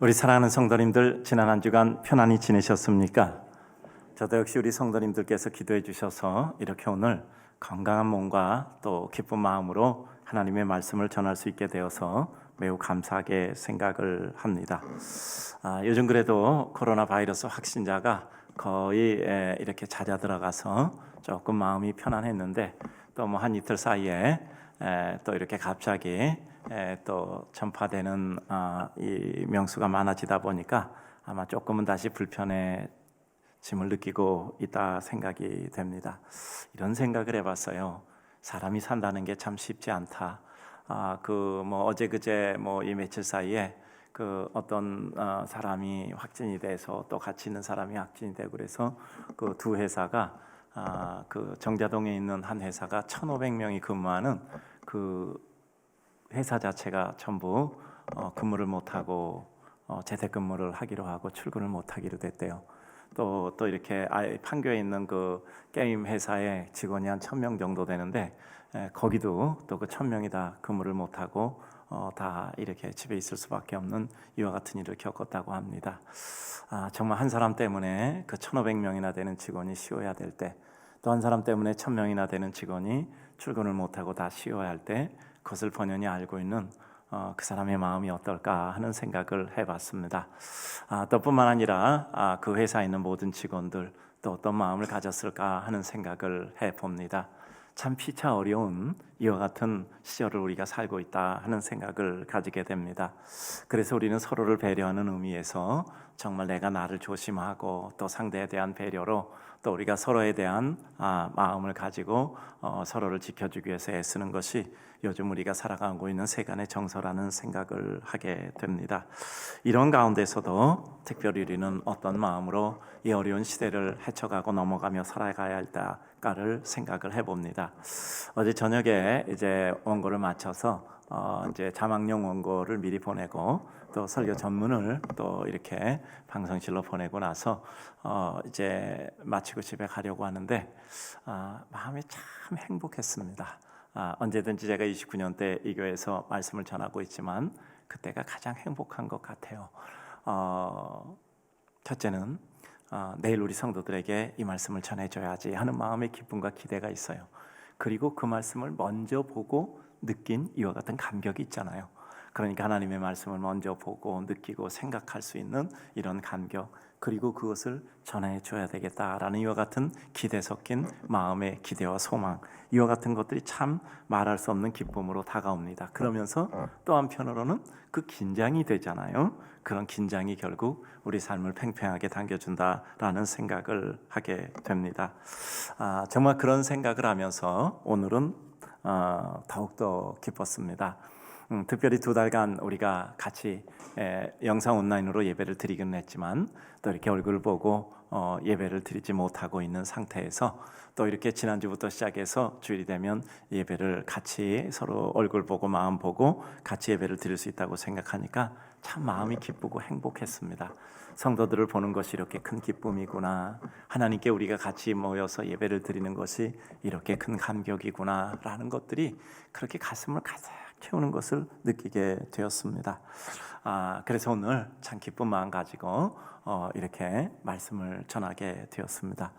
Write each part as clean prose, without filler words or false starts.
우리 사랑하는 성도님들, 지난 한 주간 편안히 지내셨습니까? 저도 역시 우리 성도님들께서 기도해 주셔서 이렇게 오늘 건강한 몸과 또 기쁜 마음으로 하나님의 말씀을 전할 수 있게 되어서 매우 감사하게 생각을 합니다. 요즘 그래도 코로나 바이러스 확진자가 거의 이렇게 잦아 들어가서 조금 마음이 편안했는데 또 뭐 한 이틀 사이에 또 이렇게 갑자기 또 전파되는 이 명수가 많아지다 보니까 아마 조금은 다시 불편해짐을 느끼고 있다 생각이 됩니다. 이런 생각을 해봤어요. 사람이 산다는 게 참 쉽지 않다. 그 뭐 어제 그제 뭐 이 며칠 사이에 그 어떤 사람이 확진이 돼서 또 같이 있는 사람이 확진이 되고 그래서 그 두 회사가 그 정자동에 있는 한 회사가 1,500명이 근무하는 그 회사 자체가 전부 근무를 못하고 재택근무를 하기로 하고 출근을 못하기로 됐대요. 또 이렇게 판교에 있는 그 게임 회사에 직원이 한 1,000명 정도 되는데 거기도 또 그 1,000명이 다 근무를 못하고 다 이렇게 집에 있을 수밖에 없는 이와 같은 일을 겪었다고 합니다. 정말 한 사람 때문에 그 1,500명이나 되는 직원이 쉬어야 될 때, 또 한 사람 때문에 1,000명이나 되는 직원이 출근을 못하고 다 쉬어야 할 때 그것을 본연히 알고 있는 그 사람의 마음이 어떨까 하는 생각을 해봤습니다. 또 뿐만 아니라 그 회사에 있는 모든 직원들 또 어떤 마음을 가졌을까 하는 생각을 해봅니다. 참 피차 어려운 이와 같은 시절을 우리가 살고 있다 하는 생각을 가지게 됩니다. 그래서 우리는 서로를 배려하는 의미에서 정말 내가 나를 조심하고 또 상대에 대한 배려로 또 우리가 서로에 대한 마음을 가지고 서로를 지켜주기 위해서 애쓰는 것이 요즘 우리가 살아가고 있는 세간의 정서라는 생각을 하게 됩니다. 이런 가운데서도 특별히 우리는 어떤 마음으로 이 어려운 시대를 헤쳐가고 넘어가며 살아가야 할까를 생각을 해봅니다. 어제 저녁에 이제 원고를 마쳐서 이제 자막용 원고를 미리 보내고 또 설교 전문을 또 이렇게 방송실로 보내고 나서 이제 마치고 집에 가려고 하는데 마음이 참 행복했습니다. 언제든지 제가 29년 때 이 교회에서 말씀을 전하고 있지만 그때가 가장 행복한 것 같아요. 첫째는 내일 우리 성도들에게 이 말씀을 전해줘야지 하는 마음의 기쁨과 기대가 있어요. 그리고 그 말씀을 먼저 보고 느낀 이와 같은 감격이 있잖아요. 그러니까 하나님의 말씀을 먼저 보고 느끼고 생각할 수 있는 이런 감격, 그리고 그것을 전해줘야 되겠다라는 이와 같은 기대 섞인 마음의 기대와 소망, 이와 같은 것들이 참 말할 수 없는 기쁨으로 다가옵니다. 그러면서 또 한편으로는 그 긴장이 되잖아요. 그런 긴장이 결국 우리 삶을 팽팽하게 당겨준다라는 생각을 하게 됩니다. 정말 그런 생각을 하면서 오늘은 더욱더 기뻤습니다. 특별히 2달간 우리가 같이 영상 온라인으로 예배를 드리긴 했지만 또 이렇게 얼굴 보고 예배를 드리지 못하고 있는 상태에서 또 이렇게 지난주부터 시작해서 주일이 되면 예배를 같이 서로 얼굴 보고 마음 보고 같이 예배를 드릴 수 있다고 생각하니까 참 마음이 기쁘고 행복했습니다. 성도들을 보는 것이 이렇게 큰 기쁨이구나, 하나님께 우리가 같이 모여서 예배를 드리는 것이 이렇게 큰 감격이구나 라는 것들이 그렇게 가슴을 가득 채우는 것을 느끼게 되었습니다. 그래서 오늘 참 기쁜 마음 가지고 이렇게 말씀을 전하게 되었습니다.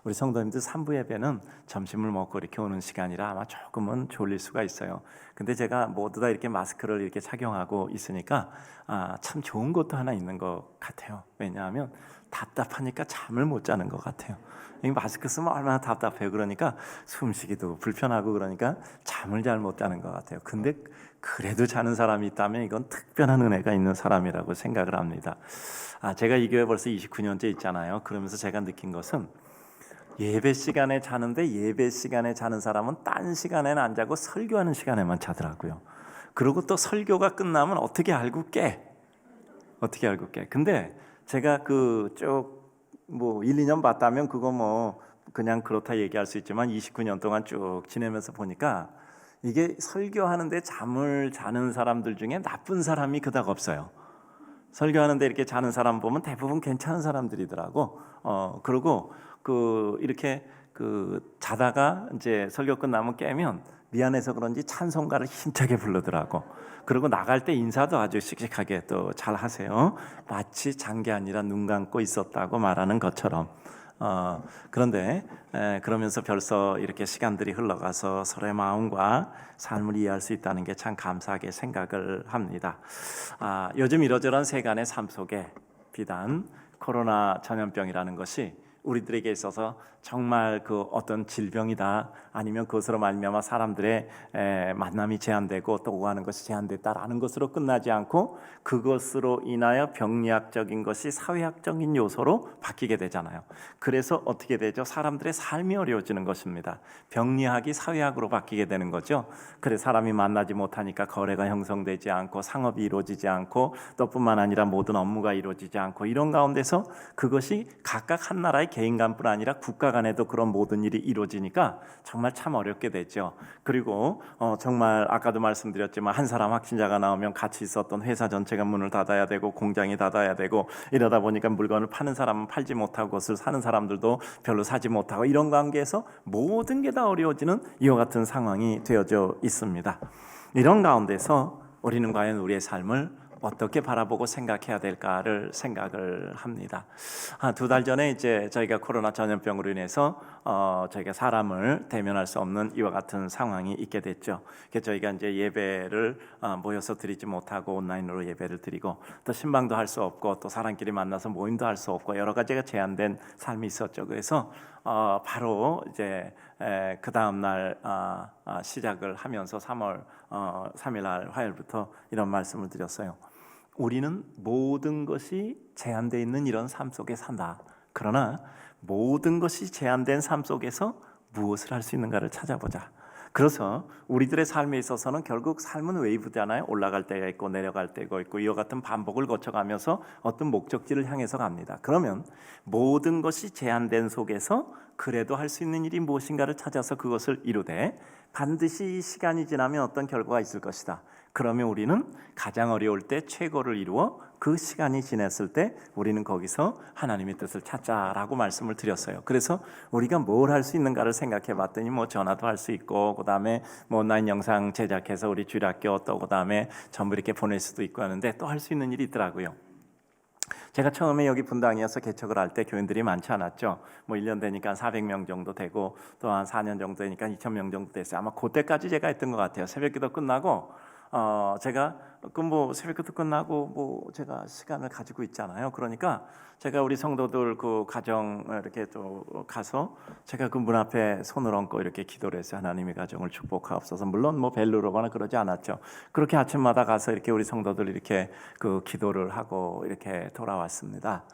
우리 성도님들 3부 예배는 점심을 먹고 이렇게 오는 시간이라 아마 조금은 졸릴 수가 있어요. 근데 제가 모두 다 이렇게 마스크를 이렇게 착용하고 있으니까 참 좋은 것도 하나 있는 것 같아요. 왜냐하면 답답하니까 잠을 못 자는 것 같아요. 이 마스크 쓰면 얼마나 답답해요. 그러니까 숨쉬기도 불편하고 그러니까 잠을 잘 못 자는 것 같아요. 근데 그래도 자는 사람이 있다면 이건 특별한 은혜가 있는 사람이라고 생각을 합니다. 제가 이 교회 벌써 29년째 있잖아요. 그러면서 제가 느낀 것은 예배 시간에 자는데 예배 시간에 자는 사람은 딴 시간에는 안 자고 설교하는 시간에만 자더라고요. 그리고 또 설교가 끝나면 어떻게 알고 깨? 근데 제가 그 쭉 뭐 1, 2년 봤다면 그거 뭐 그냥 그렇다 얘기할 수 있지만 29년 동안 쭉 지내면서 보니까 이게 설교하는데 잠을 자는 사람들 중에 나쁜 사람이 그닥 없어요. 설교하는데 이렇게 자는 사람 보면 대부분 괜찮은 사람들이더라고. 그리고 그 이렇게 그 자다가 이제 설교 끝나면 깨면 미안해서 그런지 찬송가를 힘차게 부르더라고. 그리고 나갈 때 인사도 아주 씩씩하게 또 잘 하세요. 마치 잔 게 아니라 눈 감고 있었다고 말하는 것처럼. 그런데 그러면서 벌써 이렇게 시간들이 흘러가서 서로의 마음과 삶을 이해할 수 있다는 게 참 감사하게 생각을 합니다. 요즘 이러저러한 세간의 삶 속에 비단 코로나 전염병이라는 것이 우리들에게 있어서 정말 그 어떤 질병이다, 아니면 그것으로 말미암아 사람들의 만남이 제한되고 또 오가는 것이 제한됐다라는 것으로 끝나지 않고, 그것으로 인하여 병리학적인 것이 사회학적인 요소로 바뀌게 되잖아요. 그래서 어떻게 되죠? 사람들의 삶이 어려워지는 것입니다. 병리학이 사회학으로 바뀌게 되는 거죠. 그래, 사람이 만나지 못하니까 거래가 형성되지 않고 상업이 이루어지지 않고 또 뿐만 아니라 모든 업무가 이루어지지 않고, 이런 가운데서 그것이 각각 한 나라의 개인 간뿐 아니라 국가 간에도 그런 모든 일이 이루어지니까 정말 참 어렵게 되죠. 그리고 정말 아까도 말씀드렸지만 한 사람 확진자가 나오면 같이 있었던 회사 전체가 문을 닫아야 되고 공장이 닫아야 되고, 이러다 보니까 물건을 파는 사람은 팔지 못하고 그것을 사는 사람들도 별로 사지 못하고, 이런 관계에서 모든 게 다 어려워지는 이와 같은 상황이 되어져 있습니다. 이런 가운데서 우리는 과연 우리의 삶을 어떻게 바라보고 생각해야 될까를 생각을 합니다. 2달 전에 이제 저희가 코로나 전염병으로 인해서 저희가 사람을 대면할 수 없는 이와 같은 상황이 있게 됐죠. 그래서 저희가 이제 예배를 모여서 드리지 못하고 온라인으로 예배를 드리고, 또 신방도 할 수 없고 또 사람끼리 만나서 모임도 할 수 없고, 여러 가지가 제한된 삶이 있었죠. 그래서 바로 이제 그 다음 날 시작을 하면서 3월 3일 날 화요일부터 이런 말씀을 드렸어요. 우리는 모든 것이 제한되어 있는 이런 삶 속에 산다. 그러나 모든 것이 제한된 삶 속에서 무엇을 할 수 있는가를 찾아보자. 그래서 우리들의 삶에 있어서는 결국 삶은 웨이브잖아요. 올라갈 때가 있고 내려갈 때가 있고, 이와 같은 반복을 거쳐가면서 어떤 목적지를 향해서 갑니다. 그러면 모든 것이 제한된 속에서 그래도 할 수 있는 일이 무엇인가를 찾아서 그것을 이루되, 반드시 시간이 지나면 어떤 결과가 있을 것이다. 그러면 우리는 가장 어려울 때 최고를 이루어 그 시간이 지났을 때 우리는 거기서 하나님의 뜻을 찾자라고 말씀을 드렸어요. 그래서 우리가 뭘 할 수 있는가를 생각해 봤더니, 뭐 전화도 할 수 있고, 그 다음에 뭐 온라인 영상 제작해서 우리 주일학교, 또 그 다음에 전부 이렇게 보낼 수도 있고 하는데, 또 할 수 있는 일이 있더라고요. 제가 처음에 여기 분당이어서 개척을 할 때 교인들이 많지 않았죠. 뭐 1년 되니까 400명 정도 되고, 또 한 4년 정도 되니까 2,000명 정도 됐어요. 아마 그때까지 제가 했던 것 같아요. 새벽기도 끝나고 제가 뭐 새벽기도 끝나고 뭐 제가 시간을 가지고 있잖아요. 그러니까 제가 우리 성도들 그 가정 이렇게 또 가서 제가 그 문 앞에 손을 얹고 이렇게 기도를 했어요. 하나님의 가정을 축복하옵소서. 물론 뭐 벨로 오거나 그러지 않았죠. 그렇게 아침마다 가서 이렇게 우리 성도들 이렇게 그 기도를 하고 이렇게 돌아왔습니다.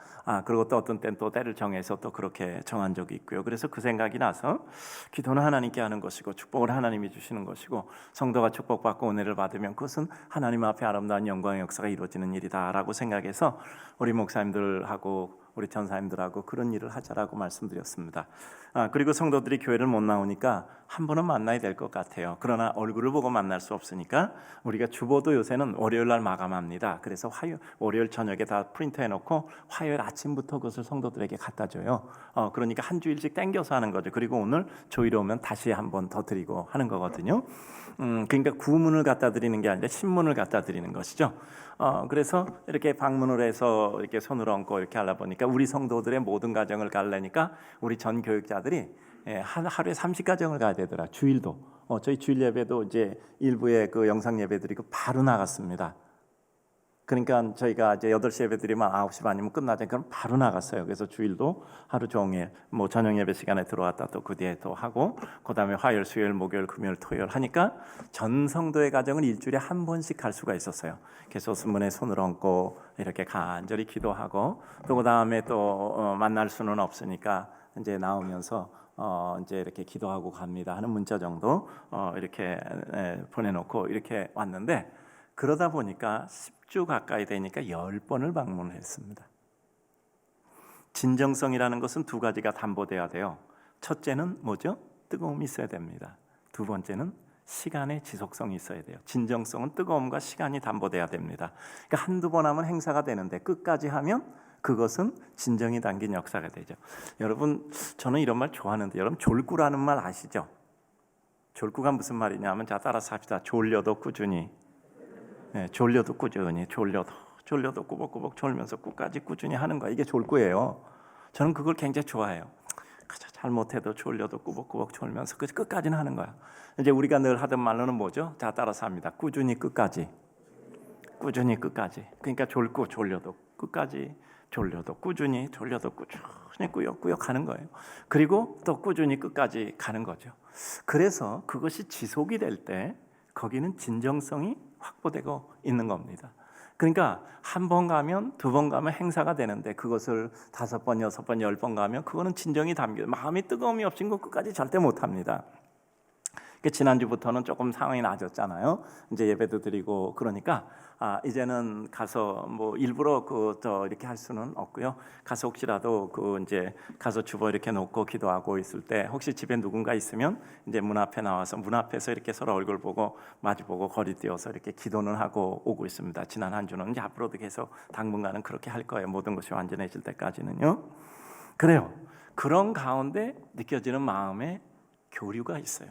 그리고 또 어떤 때는 또 때를 정해서 또 그렇게 정한 적이 있고요. 그래서 그 생각이 나서, 기도는 하나님께 하는 것이고 축복을 하나님이 주시는 것이고, 성도가 축복받고 은혜를 받으면 그것은 하나님 앞에 아름다운 영광의 역사가 이루어지는 일이다라고 생각해서 우리 목사님들하고 우리 전사님들하고 그런 일을 하자라고 말씀드렸습니다. 그리고 성도들이 교회를 못 나오니까 한 번은 만나야 될 것 같아요. 그러나 얼굴을 보고 만날 수 없으니까 우리가 주보도 요새는 월요일 날 마감합니다. 그래서 월요일 저녁에 다 프린트해 놓고 화요일 아침부터 그것을 성도들에게 갖다 줘요. 그러니까 한 주일씩 땡겨서 하는 거죠. 그리고 오늘 조일이 오면 다시 한 번 더 드리고 하는 거거든요. 그러니까 구문을 갖다 드리는 게 아니라 신문을 갖다 드리는 것이죠. 그래서 이렇게 방문을 해서 이렇게 손을 얹고 이렇게 하다 보니까 우리 성도들의 모든 가정을 가려니까 우리 전 교육자들이 하루에 30가정을 가야 되더라. 주일도. 저희 주일 예배도 이제 일부의 그 영상 예배 드리고 바로 나갔습니다. 그러니까 저희가 이제 8시 예배 드리면 9시 반이면 끝나죠. 그럼 바로 나갔어요. 그래서 주일도 하루 종일 뭐 저녁 예배 시간에 들어왔다 또 그 뒤에 또 하고, 그다음에 화요일, 수요일, 목요일, 금요일, 토요일 하니까 전 성도의 가정은 일주일에 한 번씩 갈 수가 있었어요. 그래서 문에 손을 얹고 이렇게 간절히 기도하고, 또 그다음에 또 만날 수는 없으니까 이제 나오면서 이제 이렇게 기도하고 갑니다 하는 문자 정도 이렇게 보내놓고 이렇게 왔는데, 그러다 보니까 10주 가까이 되니까 10번을 방문을 했습니다. 진정성이라는 것은 2가지가 담보돼야 돼요. 첫째는 뭐죠? 뜨거움이 있어야 됩니다. 2번째는 시간의 지속성이 있어야 돼요. 진정성은 뜨거움과 시간이 담보돼야 됩니다. 그러니까 한두 번 하면 행사가 되는데 끝까지 하면 그것은 진정이 담긴 역사가 되죠. 여러분, 저는 이런 말 좋아하는데, 여러분 졸구라는 말 아시죠? 졸구가 무슨 말이냐면, 자 따라서 합시다. 졸려도 꾸준히, 졸려도 꾸준히, 졸려도 꾸벅꾸벅 졸면서 끝까지 꾸준히 하는 거야. 이게 졸구예요. 저는 그걸 굉장히 좋아해요. 잘못해도 졸려도 꾸벅꾸벅 졸면서 끝까지는 하는 거야. 이제 우리가 늘 하던 말로는 뭐죠? 자 따라서 합니다. 꾸준히 끝까지, 꾸준히 끝까지. 그러니까 졸고 졸려도 끝까지, 졸려도 꾸준히, 졸려도 꾸준히 꾸역꾸역 하는 거예요. 그리고 또 꾸준히 끝까지 가는 거죠. 그래서 그것이 지속이 될 때 거기는 진정성이 확보되고 있는 겁니다. 그러니까 한 번 가면, 두 번 가면 행사가 되는데, 그것을 5번, 6번, 10번 가면 그거는 진정이 담겨, 마음이 뜨거움이 없인 거 끝까지 절대 못합니다. 지난주부터는 조금 상황이 나아졌잖아요. 이제 예배도 드리고 그러니까 이제는 가서 뭐 일부러 이렇게 할 수는 없고요. 가서 혹시라도 이제 가서 주보 이렇게 놓고 기도하고 있을 때, 혹시 집에 누군가 있으면 이제 문 앞에 나와서 문 앞에서 이렇게 서로 얼굴 보고 마주보고 거리 띄어서 이렇게 기도는 하고 오고 있습니다. 지난 한 주는, 이제 앞으로도 계속 당분간은 그렇게 할 거예요. 모든 것이 완전해질 때까지는요. 그래요. 그런 가운데 느껴지는 마음의 교류가 있어요.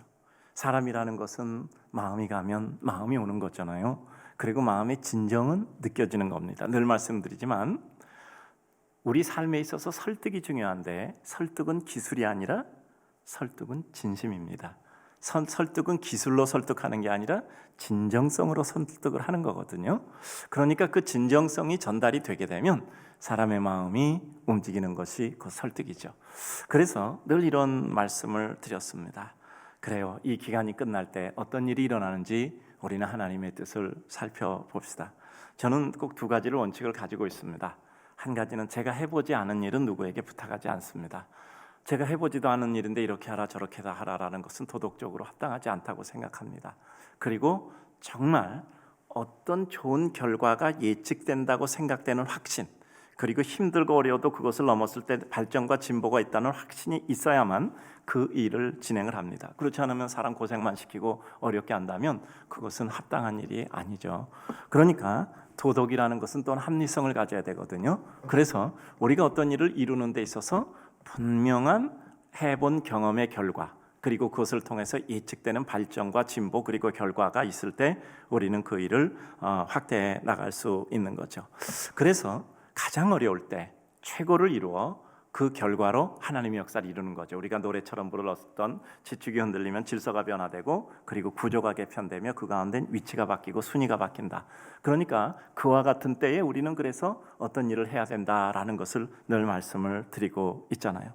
사람이라는 것은 마음이 가면 마음이 오는 거잖아요. 그리고 마음의 진정은 느껴지는 겁니다. 늘 말씀드리지만 우리 삶에 있어서 설득이 중요한데, 설득은 기술이 아니라 설득은 진심입니다. 설득은 기술로 설득하는 게 아니라 진정성으로 설득을 하는 거거든요. 그러니까 그 진정성이 전달이 되게 되면 사람의 마음이 움직이는 것이 그 설득이죠. 그래서 늘 이런 말씀을 드렸습니다. 그래요. 이 기간이 끝날 때 어떤 일이 일어나는지 우리는 하나님의 뜻을 살펴봅시다. 저는 꼭 2가지를 원칙을 가지고 있습니다. 한 가지는 제가 해보지 않은 일은 누구에게 부탁하지 않습니다. 제가 해보지도 않은 일인데 이렇게 하라 저렇게 하라라는 것은 도덕적으로 합당하지 않다고 생각합니다. 그리고 정말 어떤 좋은 결과가 예측된다고 생각되는 확신, 그리고 힘들고 어려워도 그것을 넘었을 때 발전과 진보가 있다는 확신이 있어야만 그 일을 진행을 합니다. 그렇지 않으면 사람 고생만 시키고 어렵게 한다면 그것은 합당한 일이 아니죠. 그러니까 도덕이라는 것은 또한 합리성을 가져야 되거든요. 그래서 우리가 어떤 일을 이루는 데 있어서 분명한 해본 경험의 결과, 그리고 그것을 통해서 예측되는 발전과 진보, 그리고 결과가 있을 때 우리는 그 일을 확대해 나갈 수 있는 거죠. 그래서 가장 어려울 때 최고를 이루어 그 결과로 하나님의 역사를 이루는 거죠. 우리가 노래처럼 불렀던 지축이 흔들리면 질서가 변화되고, 그리고 구조가 개편되며 그 가운데 위치가 바뀌고 순위가 바뀐다. 그러니까 그와 같은 때에 우리는 그래서 어떤 일을 해야 된다라는 것을 늘 말씀을 드리고 있잖아요.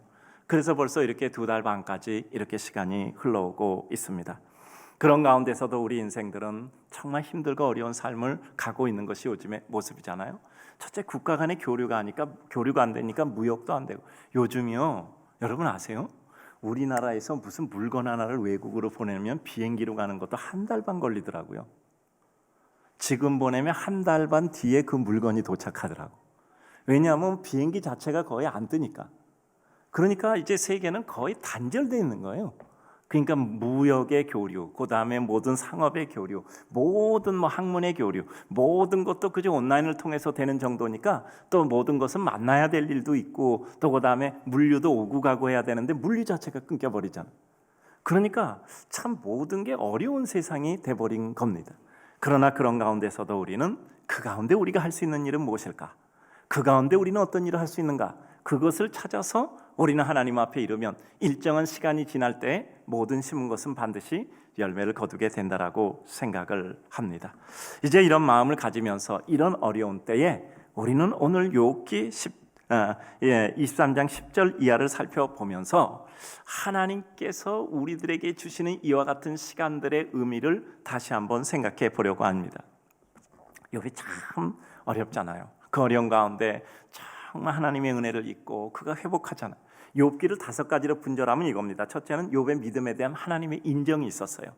그래서 벌써 이렇게 2달 반까지 이렇게 시간이 흘러오고 있습니다. 그런 가운데서도 우리 인생들은 정말 힘들고 어려운 삶을 가고 있는 것이 요즘의 모습이잖아요. 첫째, 국가 간의 교류가 안 되니까 무역도 안 되고, 요즘이요, 여러분 아세요? 우리나라에서 무슨 물건 하나를 외국으로 보내면 비행기로 가는 것도 1달 반 걸리더라고요. 지금 보내면 1달 반 뒤에 그 물건이 도착하더라고. 왜냐하면 비행기 자체가 거의 안 뜨니까. 그러니까 이제 세계는 거의 단절되어 있는 거예요. 그러니까 무역의 교류, 그 다음에 모든 상업의 교류, 모든 학문의 교류, 모든 것도 그저 온라인을 통해서 되는 정도니까, 또 모든 것은 만나야 될 일도 있고, 또 그 다음에 물류도 오고 가고 해야 되는데 물류 자체가 끊겨버리잖아. 그러니까 참 모든 게 어려운 세상이 돼버린 겁니다. 그러나 그런 가운데서도 우리는 그 가운데 우리가 할 수 있는 일은 무엇일까? 그 가운데 우리는 어떤 일을 할 수 있는가? 그것을 찾아서 우리는 하나님 앞에 이르면 일정한 시간이 지날 때 모든 심은 것은 반드시 열매를 거두게 된다라고 생각을 합니다. 이제 이런 마음을 가지면서 이런 어려운 때에 우리는 오늘 욥기 23장 10절 이하를 살펴보면서 하나님께서 우리들에게 주시는 이와 같은 시간들의 의미를 다시 한번 생각해 보려고 합니다. 욥이 참 어렵잖아요. 그 어려운 가운데 정말 하나님의 은혜를 잊고 그가 회복하잖아요. 욥기를 5가지로 분절하면 이겁니다. 첫째는 욥의 믿음에 대한 하나님의 인정이 있었어요.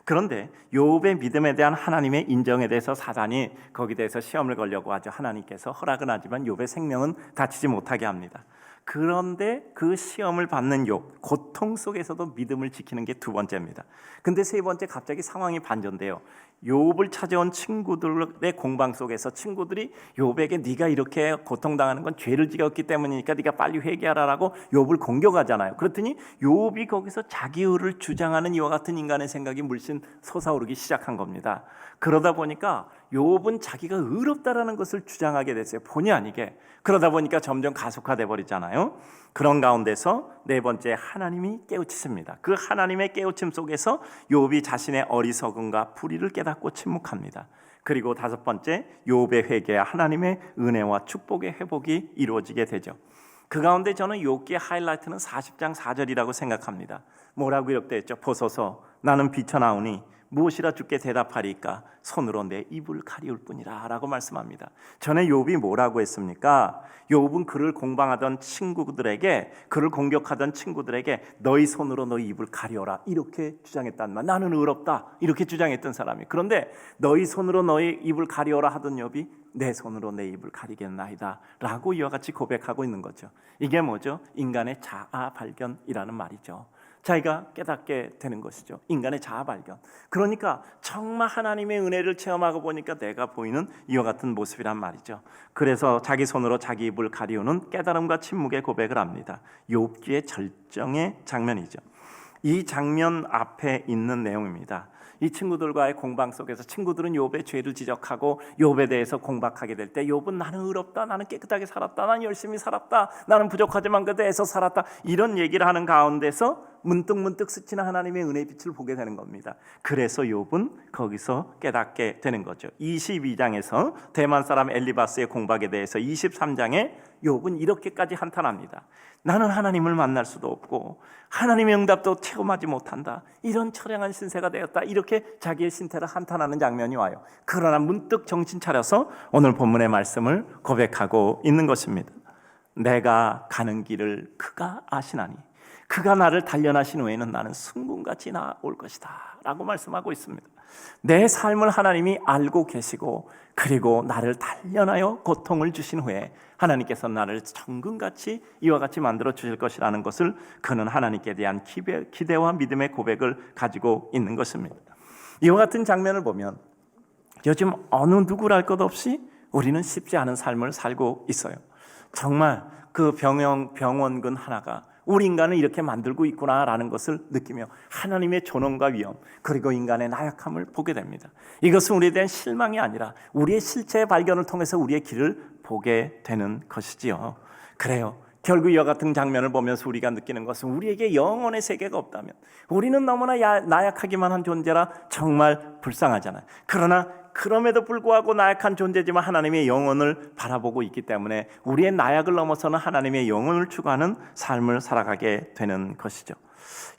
그런데 욥의 믿음에 대한 하나님의 인정에 대해서 사단이 거기에 대해서 시험을 걸려고 하죠. 하나님께서 허락은 하지만 욥의 생명은 다치지 못하게 합니다. 그런데 그 시험을 받는 욥, 고통 속에서도 믿음을 지키는 게 2번째입니다. 근데 3번째 갑자기 상황이 반전돼요. 욥을 찾아온 친구들의 공방 속에서 친구들이 욥에게 네가 이렇게 고통당하는 건 죄를 지었기 때문이니까 네가 빨리 회개하라라고 욥을 공격하잖아요. 그랬더니 욥이 거기서 자기 의를 주장하는 이와 같은 인간의 생각이 물씬 솟아오르기 시작한 겁니다. 그러다 보니까 욥은 자기가 의롭다라는 것을 주장하게 됐어요. 본의 아니게. 그러다 보니까 점점 가속화돼 버리잖아요. 그런 가운데서 네 번째, 하나님이 깨우치십니다. 그 하나님의 깨우침 속에서 욥이 자신의 어리석음과 불의를 깨닫고 침묵합니다. 그리고 다섯 번째, 욥의 회개와 하나님의 은혜와 축복의 회복이 이루어지게 되죠. 그 가운데 저는 욥기의 하이라이트는 40장 4절이라고 생각합니다. 뭐라고 이렇게 했죠? 보소서, 나는 비쳐나오니 무엇이라 주께 대답하리까? 손으로 내 입을 가리울 뿐이라 라고 말씀합니다. 전에 욥이 뭐라고 했습니까? 욥은 그를 공방하던 친구들에게, 그를 공격하던 친구들에게 너희 손으로 너희 입을 가리어라 이렇게 주장했단 말. 나는 의롭다 이렇게 주장했던 사람이. 그런데 너희 손으로 너희 입을 가리어라 하던 욥이 내 손으로 내 입을 가리겠나이다 라고 이와 같이 고백하고 있는 거죠. 이게 뭐죠? 인간의 자아 발견이라는 말이죠. 자기가 깨닫게 되는 것이죠. 인간의 자아 발견. 그러니까 정말 하나님의 은혜를 체험하고 보니까 내가 보이는 이와 같은 모습이란 말이죠. 그래서 자기 손으로 자기 입을 가리우는 깨달음과 침묵의 고백을 합니다. 욥기의 절정의 장면이죠. 이 장면 앞에 있는 내용입니다. 이 친구들과의 공방 속에서 친구들은 욥의 죄를 지적하고 욥에 대해서 공박하게 될 때 욥은 나는 의롭다, 나는 깨끗하게 살았다, 나는 열심히 살았다, 나는 부족하지만 그래도 애써 살았다 이런 얘기를 하는 가운데서 문득문득 스치는 하나님의 은혜의 빛을 보게 되는 겁니다. 그래서 욥은 거기서 깨닫게 되는 거죠. 22장에서 대만 사람 엘리바스의 공박에 대해서 23장에 욥은 이렇게까지 한탄합니다. 나는 하나님을 만날 수도 없고 하나님의 응답도 체험하지 못한다. 이런 처량한 신세가 되었다. 이렇게 자기의 신태를 한탄하는 장면이 와요. 그러나 문득 정신 차려서 오늘 본문의 말씀을 고백하고 있는 것입니다. 내가 가는 길을 그가 아시나니 그가 나를 단련하신 후에는 나는 순금같이 나올 것이다 라고 말씀하고 있습니다. 내 삶을 하나님이 알고 계시고 그리고 나를 단련하여 고통을 주신 후에 하나님께서 나를 정금같이 이와 같이 만들어 주실 것이라는 것을 그는 하나님께 대한 기대와 믿음의 고백을 가지고 있는 것입니다. 이와 같은 장면을 보면 요즘 어느 누구랄 것 없이 우리는 쉽지 않은 삶을 살고 있어요. 정말 그 병원근 하나가 우리 인간을 이렇게 만들고 있구나라는 것을 느끼며 하나님의 존엄과 위엄 그리고 인간의 나약함을 보게 됩니다. 이것은 우리에 대한 실망이 아니라 우리의 실체의 발견을 통해서 우리의 길을 보게 되는 것이지요. 그래요. 결국 이와 같은 장면을 보면서 우리가 느끼는 것은 우리에게 영혼의 세계가 없다면 우리는 너무나 나약하기만 한 존재라 정말 불쌍하잖아요. 그러나 그럼에도 불구하고 나약한 존재지만 하나님의 영혼을 바라보고 있기 때문에 우리의 나약을 넘어서는 하나님의 영혼을 추구하는 삶을 살아가게 되는 것이죠.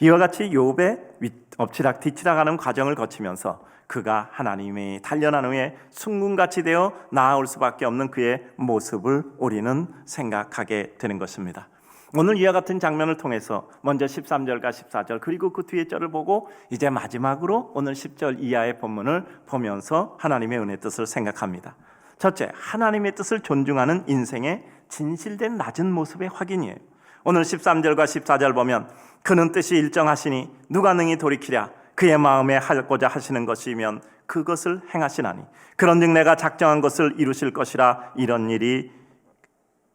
이와 같이 욥의 엎치락 뒤치락하는 과정을 거치면서 그가 하나님이 단련한 후에 순금같이 되어 나아올 수밖에 없는 그의 모습을 우리는 생각하게 되는 것입니다. 오늘 이와 같은 장면을 통해서 먼저 13절과 14절 그리고 그 뒤에 절을 보고 이제 마지막으로 오늘 10절 이하의 본문을 보면서 하나님의 은혜의 뜻을 생각합니다. 첫째, 하나님의 뜻을 존중하는 인생의 진실된 낮은 모습의 확인이에요. 오늘 13절과 14절 보면 그는 뜻이 일정하시니 누가 능히 돌이키랴 그의 마음에 하고자 하시는 것이면 그것을 행하시나니 그런즉 내가 작정한 것을 이루실 것이라 이런 일이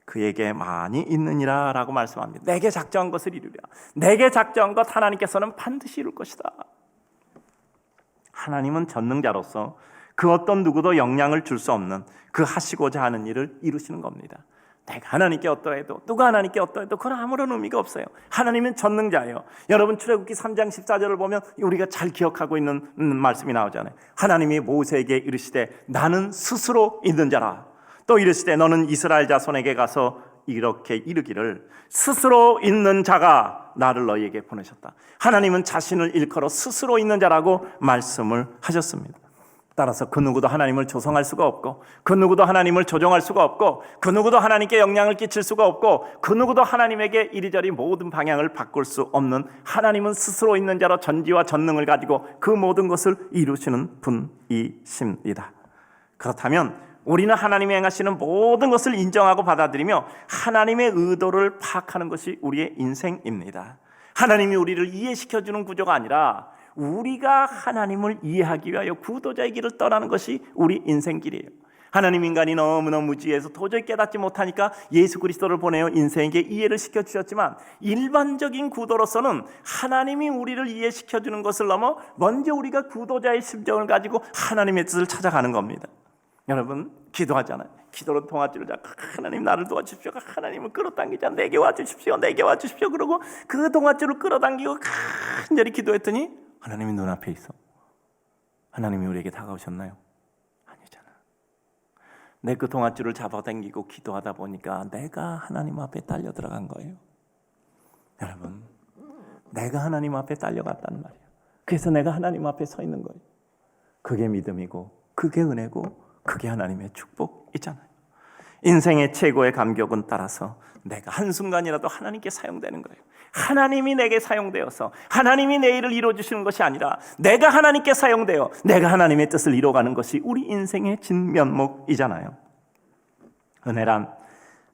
그에게 많이 있느니라 라고 말씀합니다. 내게 작정한 것을 이루랴. 내게 작정한 것 하나님께서는 반드시 이룰 것이다. 하나님은 전능자로서 그 어떤 누구도 영향을 줄 수 없는 그 하시고자 하는 일을 이루시는 겁니다. 내가 하나님께 어떠해도 누가 하나님께 어떠해도 그건 아무런 의미가 없어요. 하나님은 전능자예요. 여러분 출애굽기 3장 14절을 보면 우리가 잘 기억하고 있는 말씀이 나오잖아요. 하나님이 모세에게 이르시되 나는 스스로 있는 자라. 또 이르시되 너는 이스라엘 자손에게 가서 이렇게 이르기를 스스로 있는 자가 나를 너희에게 보내셨다. 하나님은 자신을 일컬어 스스로 있는 자라고 말씀을 하셨습니다. 따라서 그 누구도 하나님을 조성할 수가 없고 그 누구도 하나님을 조종할 수가 없고 그 누구도 하나님께 영향을 끼칠 수가 없고 그 누구도 하나님에게 이리저리 모든 방향을 바꿀 수 없는 하나님은 스스로 있는 자로 전지와 전능을 가지고 그 모든 것을 이루시는 분이십니다. 그렇다면 우리는 하나님이 행하시는 모든 것을 인정하고 받아들이며 하나님의 의도를 파악하는 것이 우리의 인생입니다. 하나님이 우리를 이해시켜주는 구조가 아니라 우리가 하나님을 이해하기 위하여 구도자의 길을 떠나는 것이 우리 인생길이에요. 하나님 인간이 너무너무 무지해서 도저히 깨닫지 못하니까 예수 그리스도를 보내어 인생에게 이해를 시켜주셨지만, 일반적인 구도로서는 하나님이 우리를 이해시켜주는 것을 넘어 먼저 우리가 구도자의 심정을 가지고 하나님의 뜻을 찾아가는 겁니다. 여러분, 기도하잖아요. 기도로 동아줄을 잡고 하나님 나를 도와주십시오. 하나님을 끌어당기자. 내게 와주십시오. 내게 와주십시오. 그러고 그 동아줄을 끌어당기고 간절히 기도했더니 하나님이 눈앞에 있어. 하나님이 우리에게 다가오셨나요? 아니잖아. 내 그 동아줄을 잡아당기고 기도하다 보니까 내가 하나님 앞에 딸려 들어간 거예요. 여러분, 내가 하나님 앞에 딸려갔단 말이에요. 그래서 내가 하나님 앞에 서 있는 거예요. 그게 믿음이고, 그게 은혜고, 그게 하나님의 축복이잖아요. 인생의 최고의 감격은 따라서 내가 한순간이라도 하나님께 사용되는 거예요. 하나님이 내게 사용되어서 하나님이 내 일을 이루어주시는 것이 아니라 내가 하나님께 사용되어 내가 하나님의 뜻을 이루어가는 것이 우리 인생의 진면목이잖아요. 은혜란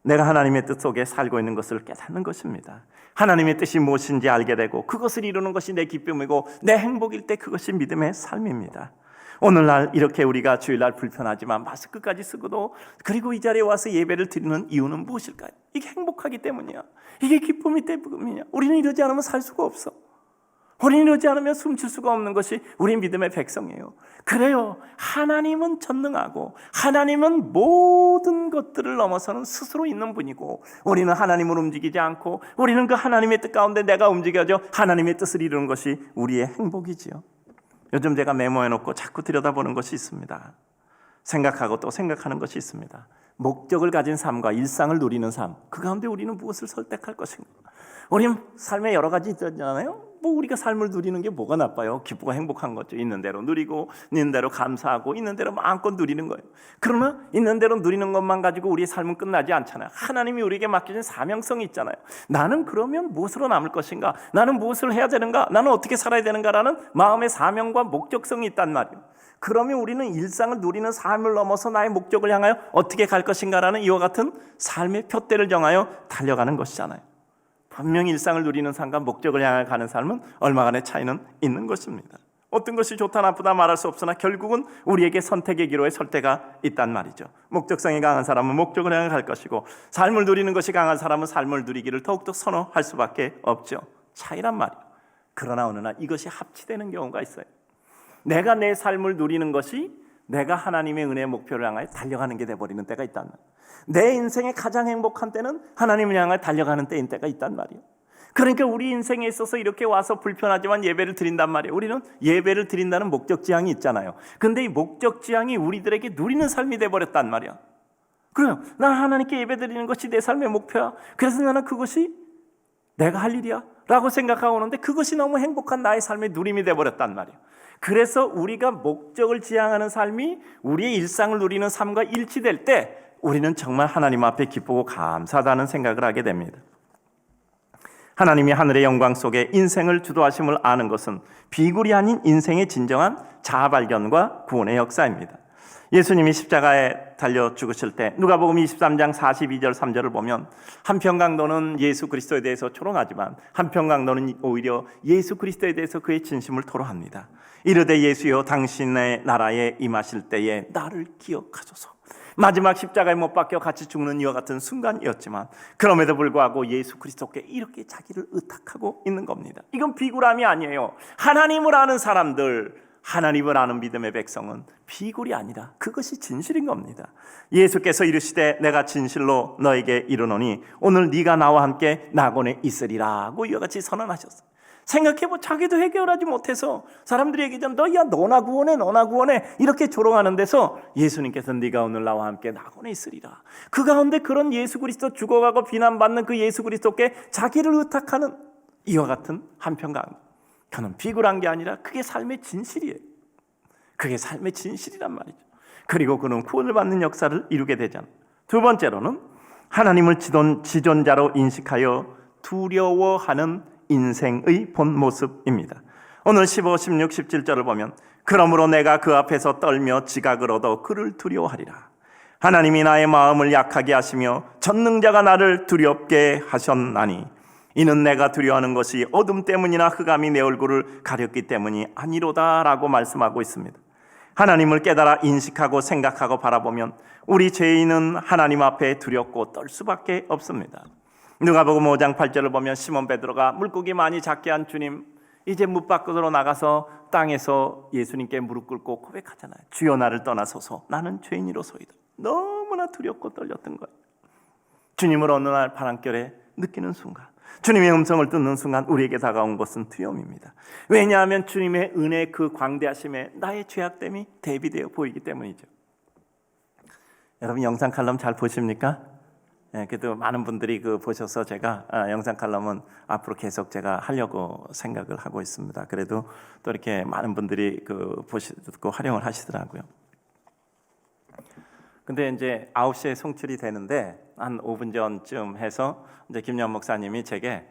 내가 하나님의 뜻 속에 살고 있는 것을 깨닫는 것입니다. 하나님의 뜻이 무엇인지 알게 되고 그것을 이루는 것이 내 기쁨이고 내 행복일 때 그것이 믿음의 삶입니다. 오늘날 이렇게 우리가 주일날 불편하지만 마스크까지 쓰고도 그리고 이 자리에 와서 예배를 드리는 이유는 무엇일까요? 이게 행복하기 때문이야. 이게 기쁨이 때문이야. 우리는 이러지 않으면 살 수가 없어. 우리는 이러지 않으면 숨쉴 수가 없는 것이 우리 믿음의 백성이에요. 그래요, 하나님은 전능하고 하나님은 모든 것들을 넘어서는 스스로 있는 분이고, 우리는 하나님을 움직이지 않고 우리는 그 하나님의 뜻 가운데 내가 움직여져 하나님의 뜻을 이루는 것이 우리의 행복이지요. 요즘 제가 메모해놓고 자꾸 들여다보는 것이 있습니다. 생각하고 또 생각하는 것이 있습니다. 목적을 가진 삶과 일상을 누리는 삶, 그 가운데 우리는 무엇을 선택할 것인가? 우리는 삶에 여러 가지 있잖아요. 우리가 삶을 누리는 게 뭐가 나빠요? 기쁘고 행복한 거죠. 있는 대로 누리고 있는 대로 감사하고 있는 대로 마음껏 누리는 거예요. 그러나 있는 대로 누리는 것만 가지고 우리의 삶은 끝나지 않잖아요. 하나님이 우리에게 맡겨진 사명성이 있잖아요. 나는 그러면 무엇으로 남을 것인가? 나는 무엇을 해야 되는가? 나는 어떻게 살아야 되는가라는 마음의 사명과 목적성이 있단 말이에요. 그러면 우리는 일상을 누리는 삶을 넘어서 나의 목적을 향하여 어떻게 갈 것인가라는 이와 같은 삶의 표대를 정하여 달려가는 것이잖아요. 분명히 일상을 누리는 삶과 목적을 향해 가는 삶은 얼마간의 차이는 있는 것입니다. 어떤 것이 좋다 나쁘다 말할 수 없으나 결국은 우리에게 선택의 기로에 설 때가 있단 말이죠. 목적성이 강한 사람은 목적을 향해 갈 것이고, 삶을 누리는 것이 강한 사람은 삶을 누리기를 더욱더 선호할 수밖에 없죠. 차이란 말이에요. 그러나 어느 날 이것이 합치되는 경우가 있어요. 내가 내 삶을 누리는 것이 내가 하나님의 은혜의 목표를 향해 달려가는 게 돼버리는 때가 있단 말이에요. 내 인생의 가장 행복한 때는 하나님을 향해 달려가는 때인 때가 있단 말이에요. 그러니까 우리 인생에 있어서 이렇게 와서 불편하지만 예배를 드린단 말이에요. 우리는 예배를 드린다는 목적지향이 있잖아요. 근데 이 목적지향이 우리들에게 누리는 삶이 돼버렸단 말이야. 그래요, 난 하나님께 예배 드리는 것이 내 삶의 목표야. 그래서 나는 그것이 내가 할 일이야 라고 생각하고 오는데 그것이 너무 행복한 나의 삶의 누림이 돼버렸단 말이에요. 그래서 우리가 목적을 지향하는 삶이 우리의 일상을 누리는 삶과 일치될 때 우리는 정말 하나님 앞에 기쁘고 감사하다는 생각을 하게 됩니다. 하나님이 하늘의 영광 속에 인생을 주도하심을 아는 것은 비굴이 아닌 인생의 진정한 자아발견과 구원의 역사입니다. 예수님이 십자가에 달려 죽으실 때 누가복음 23장 42절 3절을 보면 한편 강도는 예수 그리스도에 대해서 초롱하지만 한편 강도는 오히려 예수 그리스도에 대해서 그의 진심을 토로합니다. 이르되 예수여, 당신의 나라에 임하실 때에 나를 기억하소서. 마지막 십자가에 못 박혀 같이 죽는 이와 같은 순간이었지만 그럼에도 불구하고 예수 그리스도께 이렇게 자기를 의탁하고 있는 겁니다. 이건 비굴함이 아니에요. 하나님을 아는 사람들, 하나님을 아는 믿음의 백성은 비굴이 아니라 그것이 진실인 겁니다. 예수께서 이르시되 내가 진실로 너에게 이르노니 오늘 네가 나와 함께 낙원에 있으리라고 이와 같이 선언하셨어요. 생각해보, 자기도 해결하지 못해서 사람들이 얘기하잖아. 너나 구원해 이렇게 조롱하는 데서 예수님께서 네가 오늘 나와 함께 낙원에 있으리라. 그 가운데 그런 예수 그리스도 죽어가고 비난받는 그 예수 그리스도께 자기를 의탁하는 이와 같은 한편강, 그는 비굴한 게 아니라 그게 삶의 진실이에요. 그게 삶의 진실이란 말이죠. 그리고 그는 구원을 받는 역사를 이루게 되잖아요. 두 번째로는 하나님을 지존자로 인식하여 두려워하는 인생의 본 모습입니다. 오늘 15, 16, 17절을 보면 그러므로 내가 그 앞에서 떨며 지각을 얻어 그를 두려워하리라. 하나님이 나의 마음을 약하게 하시며 전능자가 나를 두렵게 하셨나니 이는 내가 두려워하는 것이 어둠 때문이나 흑암이 내 얼굴을 가렸기 때문이 아니로다 라고 말씀하고 있습니다. 하나님을 깨달아 인식하고 생각하고 바라보면 우리 죄인은 하나님 앞에 두렵고 떨 수밖에 없습니다. 누가복음 5장 8절을 보면 시몬 베드로가 물고기 많이 잡게 한 주님, 이제 문 밖으로 나가서 땅에서 예수님께 무릎 꿇고 고백하잖아요. 주여 나를 떠나소서, 나는 죄인이로소이다. 너무나 두렵고 떨렸던 거예요. 주님을 어느 날 바람결에 느끼는 순간, 주님의 음성을 듣는 순간 우리에게 다가온 것은 두려움입니다. 왜냐하면 주님의 은혜의 그 광대하심에 나의 죄악됨이 대비되어 보이기 때문이죠. 여러분 영상 칼럼 잘 보십니까? 그래도 많은 분들이 보셔서 제가 영상 칼럼은 앞으로 계속 제가 하려고 생각을 하고 있습니다. 그래도 또 이렇게 많은 분들이 보시고 활용을 하시더라고요. 근데 이제 9시에 송출이 되는데 한 5분 전쯤 해서 이제 김영 목사님이 제게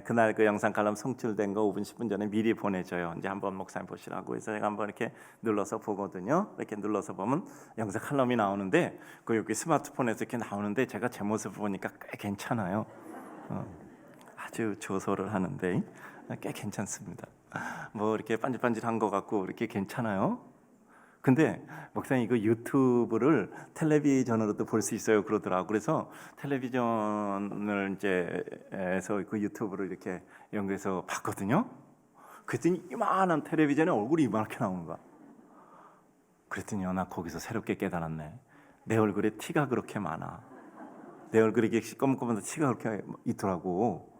그날 그 영상 칼럼 송출된 거 5분 10분 전에 미리 보내줘요. 이제 한번 목사님 보시라고 해서 제가 한번 이렇게 눌러서 보거든요. 이렇게 눌러서 보면 영상 칼럼이 나오는데 여기 스마트폰에서 이렇게 나오는데 제가 제 모습을 보니까 꽤 괜찮아요. 아주 조소를 하는데 꽤 괜찮습니다. 뭐 이렇게 반질반질한 거 같고 이렇게 괜찮아요. 근데 목사님 이거 유튜브를 텔레비전으로도 볼 수 있어요 그러더라고. 그래서 텔레비전을 이제에서 그 유튜브를 이렇게 연결해서 봤거든요. 그랬더니 이만한 텔레비전에 얼굴이 이만하게 나오는 거야. 그랬더니 나 거기서 새롭게 깨달았네. 내 얼굴에 티가 그렇게 많아. 내 얼굴에 이렇게 시꺼멓고 티가 그렇게 있더라고.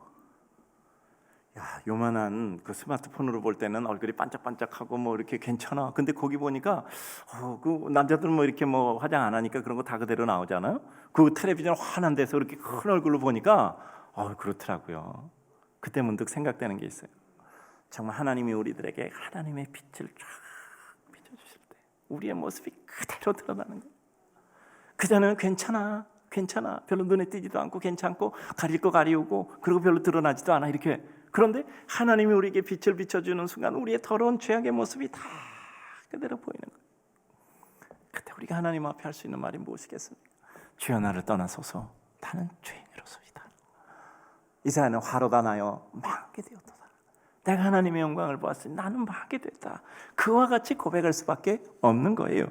야, 요만한 그 스마트폰으로 볼 때는 얼굴이 반짝반짝하고 뭐 이렇게 괜찮아. 근데 거기 보니까 그 남자들은 뭐 이렇게 뭐 화장 안 하니까 그런 거 다 그대로 나오잖아요. 그 텔레비전 환한 데서 이렇게 큰 얼굴로 보니까 그렇더라고요. 그때 문득 생각되는 게 있어요. 정말 하나님이 우리들에게 하나님의 빛을 쫙 비춰주실 때 우리의 모습이 그대로 드러나는 거예요. 그전에는 괜찮아 별로 눈에 띄지도 않고 괜찮고 가릴 거 가리우고 그리고 별로 드러나지도 않아 이렇게. 그런데 하나님이 우리에게 빛을 비춰주는 순간 우리의 더러운 죄악의 모습이 다 그대로 보이는 거예요. 그때 우리가 하나님 앞에 할 수 있는 말이 무엇이겠습니까? 주여 나를 떠나소서, 나는 죄인으로소이다. 이사야는 화로다 나여 망하게 되었도다. 내가 하나님의 영광을 보았으니 나는 망하게 됐다. 그와 같이 고백할 수밖에 없는 거예요.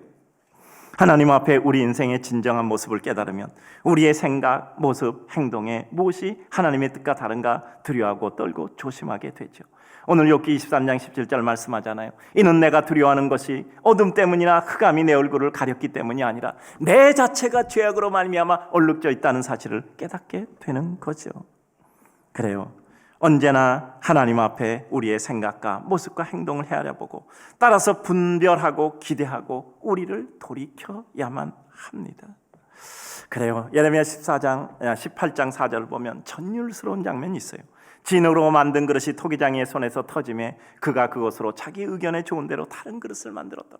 하나님 앞에 우리 인생의 진정한 모습을 깨달으면 우리의 생각, 모습, 행동에 무엇이 하나님의 뜻과 다른가 두려워하고 떨고 조심하게 되죠. 오늘 욥기 23장 17절 말씀하잖아요. 이는 내가 두려워하는 것이 어둠 때문이나 흑암이 내 얼굴을 가렸기 때문이 아니라 내 자체가 죄악으로 말미암아 얼룩져 있다는 사실을 깨닫게 되는 거죠. 그래요. 언제나 하나님 앞에 우리의 생각과 모습과 행동을 헤아려보고 따라서 분별하고 기대하고 우리를 돌이켜야만 합니다. 그래요. 예레미야 18장 4절을 보면 전율스러운 장면이 있어요. 진으로 만든 그릇이 토기장이의 손에서 터짐에 그가 그것으로 자기 의견에 좋은 대로 다른 그릇을 만들었다.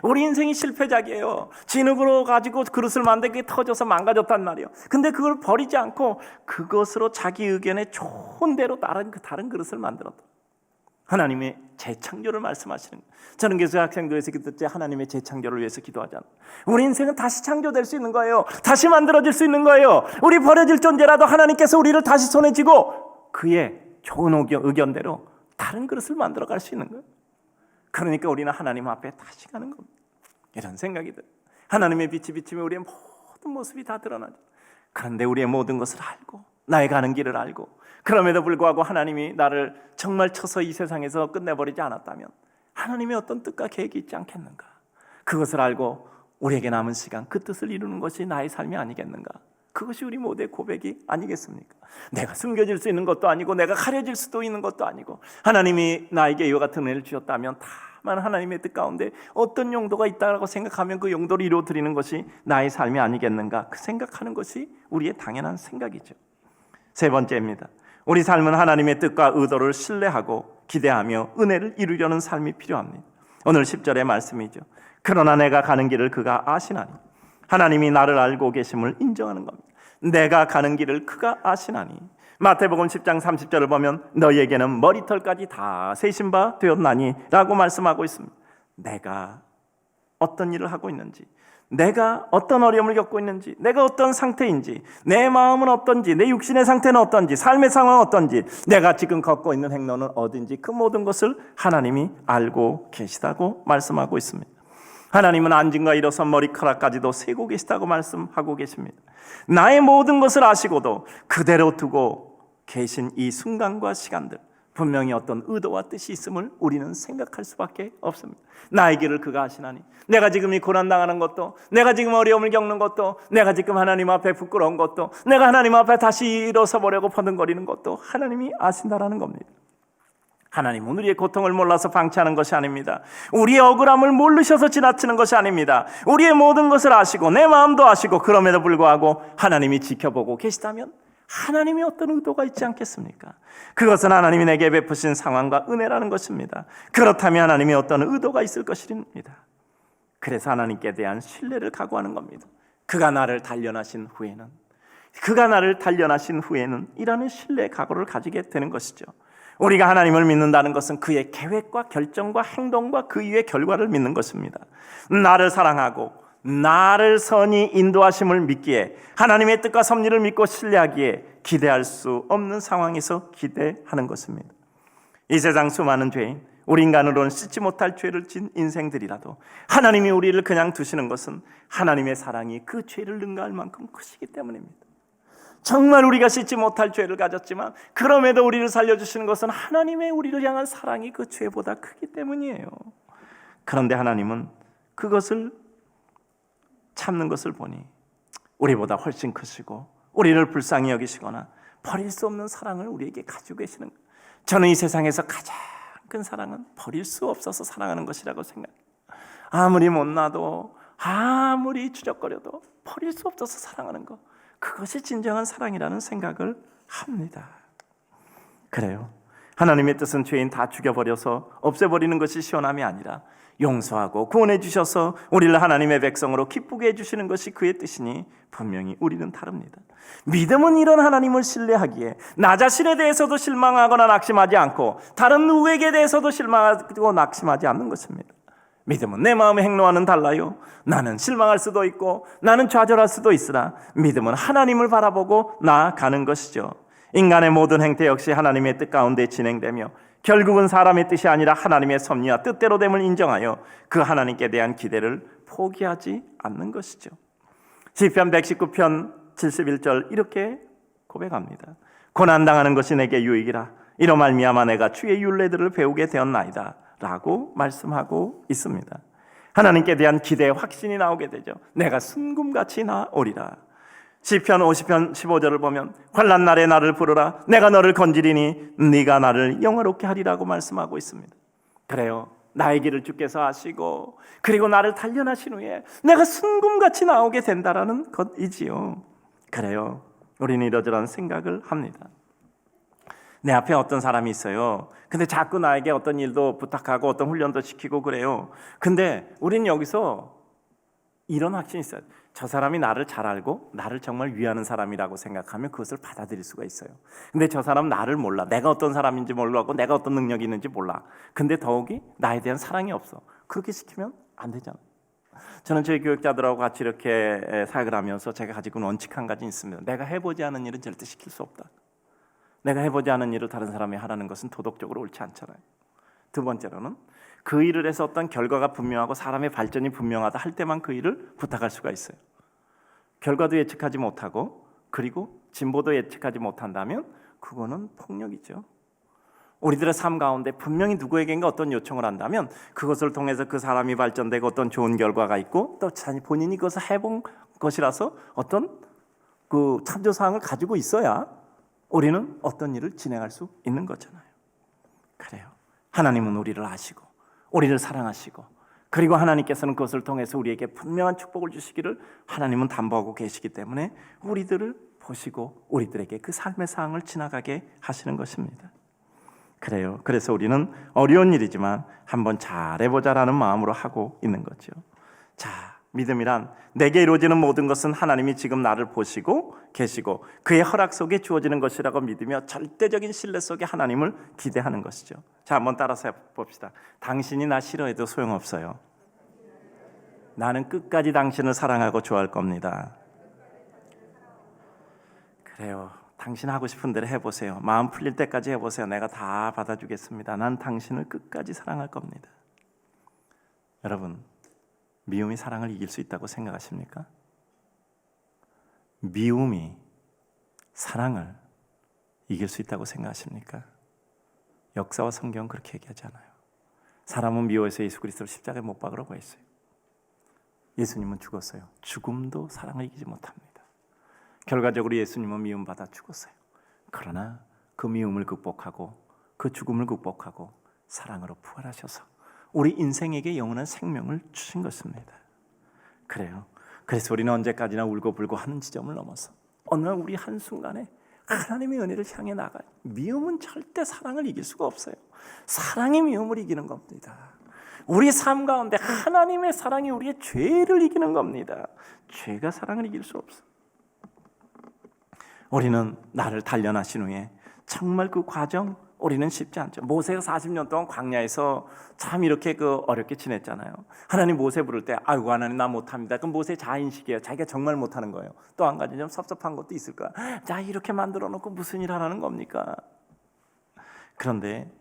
우리 인생이 실패작이에요. 진흙으로 가지고 그릇을 만들게 터져서 망가졌단 말이에요. 근데 그걸 버리지 않고 그것으로 자기 의견에 좋은 대로 다른 그릇을 만들었다. 하나님의 재창조를 말씀하시는 거예요. 저는 교회 학생들에서 기도 때 하나님의 재창조를 위해서 기도하잖아요. 우리 인생은 다시 창조될 수 있는 거예요. 다시 만들어질 수 있는 거예요. 우리 버려질 존재라도 하나님께서 우리를 다시 손에 쥐고 그의 좋은 의견대로 다른 그릇을 만들어 갈 수 있는 거예요. 그러니까 우리는 하나님 앞에 다시 가는 겁니다. 이런 생각이 들어요. 하나님의 빛이 비치면 우리의 모든 모습이 다 드러나죠. 그런데 우리의 모든 것을 알고 나의 가는 길을 알고 그럼에도 불구하고 하나님이 나를 정말 쳐서 이 세상에서 끝내버리지 않았다면 하나님의 어떤 뜻과 계획이 있지 않겠는가. 그것을 알고 우리에게 남은 시간 그 뜻을 이루는 것이 나의 삶이 아니겠는가. 그것이 우리 모두의 고백이 아니겠습니까? 내가 숨겨질 수 있는 것도 아니고 내가 가려질 수도 있는 것도 아니고 하나님이 나에게 이와 같은 은혜를 주셨다면 다만 하나님의 뜻 가운데 어떤 용도가 있다고 생각하면 그 용도를 이루어드리는 것이 나의 삶이 아니겠는가. 그 생각하는 것이 우리의 당연한 생각이죠. 세 번째입니다. 우리 삶은 하나님의 뜻과 의도를 신뢰하고 기대하며 은혜를 이루려는 삶이 필요합니다. 오늘 10절의 말씀이죠. 그러나 내가 가는 길을 그가 아시나니. 하나님이 나를 알고 계심을 인정하는 겁니다. 내가 가는 길을 그가 아시나니. 마태복음 10장 30절을 보면 너희에게는 머리털까지 다 세신 바 되었나니 라고 말씀하고 있습니다. 내가 어떤 일을 하고 있는지, 내가 어떤 어려움을 겪고 있는지, 내가 어떤 상태인지, 내 마음은 어떤지, 내 육신의 상태는 어떤지, 삶의 상황은 어떤지, 내가 지금 걷고 있는 행로는 어딘지, 그 모든 것을 하나님이 알고 계시다고 말씀하고 있습니다. 하나님은 앉은과 일어선 머리카락까지도 세고 계시다고 말씀하고 계십니다. 나의 모든 것을 아시고도 그대로 두고 계신 이 순간과 시간들, 분명히 어떤 의도와 뜻이 있음을 우리는 생각할 수밖에 없습니다. 나의 길을 그가 아시나니, 내가 지금 이 고난당하는 것도, 내가 지금 어려움을 겪는 것도, 내가 지금 하나님 앞에 부끄러운 것도, 내가 하나님 앞에 다시 일어서 보려고 버둥거리는 것도 하나님이 아신다라는 겁니다. 하나님은 우리의 고통을 몰라서 방치하는 것이 아닙니다. 우리의 억울함을 모르셔서 지나치는 것이 아닙니다. 우리의 모든 것을 아시고 내 마음도 아시고, 그럼에도 불구하고 하나님이 지켜보고 계시다면 하나님이 어떤 의도가 있지 않겠습니까? 그것은 하나님이 내게 베푸신 상황과 은혜라는 것입니다. 그렇다면 하나님이 어떤 의도가 있을 것입니다. 그래서 하나님께 대한 신뢰를 각오하는 겁니다. 그가 나를 단련하신 후에는 이라는 신뢰 각오를 가지게 되는 것이죠. 우리가 하나님을 믿는다는 것은 그의 계획과 결정과 행동과 그 이후의 결과를 믿는 것입니다. 나를 사랑하고 나를 선히 인도하심을 믿기에, 하나님의 뜻과 섭리를 믿고 신뢰하기에 기대할 수 없는 상황에서 기대하는 것입니다. 이 세상 수많은 죄인, 우리 인간으로는 씻지 못할 죄를 진 인생들이라도 하나님이 우리를 그냥 두시는 것은 하나님의 사랑이 그 죄를 능가할 만큼 크시기 때문입니다. 정말 우리가 씻지 못할 죄를 가졌지만 그럼에도 우리를 살려주시는 것은 하나님의 우리를 향한 사랑이 그 죄보다 크기 때문이에요. 그런데 하나님은 그것을 참는 것을 보니 우리보다 훨씬 크시고 우리를 불쌍히 여기시거나 버릴 수 없는 사랑을 우리에게 가지고 계시는 거예요. 저는 이 세상에서 가장 큰 사랑은 버릴 수 없어서 사랑하는 것이라고 생각해요. 아무리 못나도, 아무리 추적거려도 버릴 수 없어서 사랑하는 것, 그것이 진정한 사랑이라는 생각을 합니다. 그래요. 하나님의 뜻은 죄인 다 죽여버려서 없애버리는 것이 시원함이 아니라 용서하고 구원해 주셔서 우리를 하나님의 백성으로 기쁘게 해주시는 것이 그의 뜻이니 분명히 우리는 다릅니다. 믿음은 이런 하나님을 신뢰하기에 나 자신에 대해서도 실망하거나 낙심하지 않고 다른 누구에게 대해서도 실망하고 낙심하지 않는 것입니다. 믿음은 내 마음의 행로와는 달라요. 나는 실망할 수도 있고 나는 좌절할 수도 있으나 믿음은 하나님을 바라보고 나아가는 것이죠. 인간의 모든 행태 역시 하나님의 뜻 가운데 진행되며 결국은 사람의 뜻이 아니라 하나님의 섭리와 뜻대로됨을 인정하여 그 하나님께 대한 기대를 포기하지 않는 것이죠. 시편 119편 71절 이렇게 고백합니다. 고난당하는 것이 내게 유익이라 이로 말미암아 내가 주의 율례들을 배우게 되었나이다 라고 말씀하고 있습니다. 하나님께 대한 기대의 확신이 나오게 되죠. 내가 순금같이 나오리라. 시편 50편 15절을 보면 환난 날에 나를 부르라 내가 너를 건지리니 네가 나를 영화롭게 하리라고 말씀하고 있습니다. 그래요. 나의 길을 주께서 아시고 그리고 나를 단련하신 후에 내가 순금같이 나오게 된다라는 것이지요. 그래요. 우리는 이러저러한 생각을 합니다. 내 앞에 어떤 사람이 있어요. 근데 자꾸 나에게 어떤 일도 부탁하고 어떤 훈련도 시키고 그래요. 근데 우리는 여기서 이런 확신이 있어요. 저 사람이 나를 잘 알고 나를 정말 위하는 사람이라고 생각하면 그것을 받아들일 수가 있어요. 근데 저 사람은 나를 몰라. 내가 어떤 사람인지 몰라고 내가 어떤 능력이 있는지 몰라. 근데 더욱이 나에 대한 사랑이 없어. 그렇게 시키면 안 되잖아요. 저는 저희 교육자들하고 같이 이렇게 사역을 하면서 제가 가지고 있는 원칙 한 가지 있습니다. 내가 해보지 않은 일은 절대 시킬 수 없다. 내가 해보지 않은 일을 다른 사람이 하라는 것은 도덕적으로 옳지 않잖아요. 두 번째로는 그 일을 해서 어떤 결과가 분명하고 사람의 발전이 분명하다 할 때만 그 일을 부탁할 수가 있어요. 결과도 예측하지 못하고 그리고 진보도 예측하지 못한다면 그거는 폭력이죠. 우리들의 삶 가운데 분명히 누구에게인가 어떤 요청을 한다면 그것을 통해서 그 사람이 발전되고 어떤 좋은 결과가 있고 또 본인이 그것을 해본 것이라서 어떤 그 참조사항을 가지고 있어야 우리는 어떤 일을 진행할 수 있는 거잖아요. 그래요. 하나님은 우리를 아시고 우리를 사랑하시고 그리고 하나님께서는 그것을 통해서 우리에게 분명한 축복을 주시기를 하나님은 담보하고 계시기 때문에 우리들을 보시고 우리들에게 그 삶의 상황을 지나가게 하시는 것입니다. 그래요. 그래서 우리는 어려운 일이지만 한번 잘해보자라는 마음으로 하고 있는 거죠. 자, 믿음이란 내게 이루어지는 모든 것은 하나님이 지금 나를 보시고 계시고 그의 허락 속에 주어지는 것이라고 믿으며 절대적인 신뢰 속에 하나님을 기대하는 것이죠. 자, 한번 따라서 해봅시다. 당신이 나 싫어해도 소용없어요. 나는 끝까지 당신을 사랑하고 좋아할 겁니다. 그래요. 당신 하고 싶은 대로 해보세요. 마음 풀릴 때까지 해보세요. 내가 다 받아주겠습니다. 난 당신을 끝까지 사랑할 겁니다. 여러분, 미움이 사랑을 이길 수 있다고 생각하십니까? 미움이 사랑을 이길 수 있다고 생각하십니까? 역사와 성경은 그렇게 얘기하잖아요. 사람은 미워해서 예수 그리스도를 십자가에 못 박으라고 했어요. 예수님은 죽었어요. 죽음도 사랑을 이기지 못합니다. 결과적으로 예수님은 미움받아 죽었어요. 그러나 그 미움을 극복하고 그 죽음을 극복하고 사랑으로 부활하셔서 우리 인생에게 영원한 생명을 주신 것입니다. 그래요. 그래서 우리는 언제까지나 울고불고 하는 지점을 넘어서 어느 날 우리 한순간에 하나님의 은혜를 향해 나가요. 미움은 절대 사랑을 이길 수가 없어요. 사랑이 미움을 이기는 겁니다. 우리 삶 가운데 하나님의 사랑이 우리의 죄를 이기는 겁니다. 죄가 사랑을 이길 수 없어요. 우리는 나를 단련하신 후에 정말 그 과정 우리는 쉽지 않죠. 모세가 40년 동안 광야에서 참 이렇게 어렵게 지냈잖아요. 하나님 모세 부를 때 아이고 하나님 나 못합니다. 그럼 모세 자인식이에요. 자기가 정말 못하는 거예요. 또 한 가지 좀 섭섭한 것도 있을 거야. 자 이렇게 만들어 놓고 무슨 일 하라는 겁니까? 그런데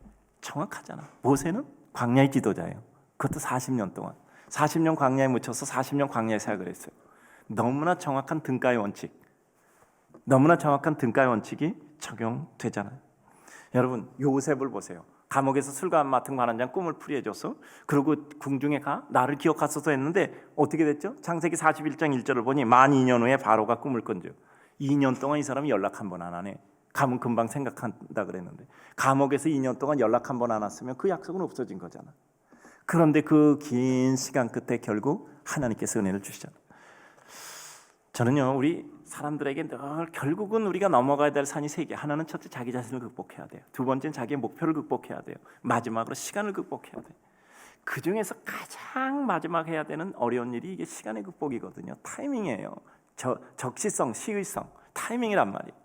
정확하잖아. 모세는 광야의 지도자예요. 그것도 40년 동안 40년 광야에 묻혀서 40년 광야에 사역을 했어요. 너무나 정확한 등가의 원칙, 너무나 정확한 등가의 원칙이 적용되잖아요. 여러분 요셉을 보세요. 감옥에서 술과 맡은 관원장 꿈을 풀이해줘서 그리고 궁중에 가 나를 기억하소서 했는데 어떻게 됐죠? 창세기 41장 1절을 보니 만 2년 후에 바로가 꿈을 꾼죠. 2년 동안 이 사람이 연락 한 번 안 하네. 가면 금방 생각한다 그랬는데 감옥에서 2년 동안 연락 한 번 안 왔으면 그 약속은 없어진 거잖아. 그런데 그 긴 시간 끝에 결국 하나님께서 은혜를 주시잖아요. 저는요 우리 사람들에게 늘 결국은 우리가 넘어가야 될 산이 세 개. 하나는 첫째 자기 자신을 극복해야 돼요. 두 번째는 자기의 목표를 극복해야 돼요. 마지막으로 시간을 극복해야 돼요. 그 중에서 가장 마지막 해야 되는 어려운 일이 이게 시간의 극복이거든요. 타이밍이에요. 적시성, 시의성, 타이밍이란 말이에요.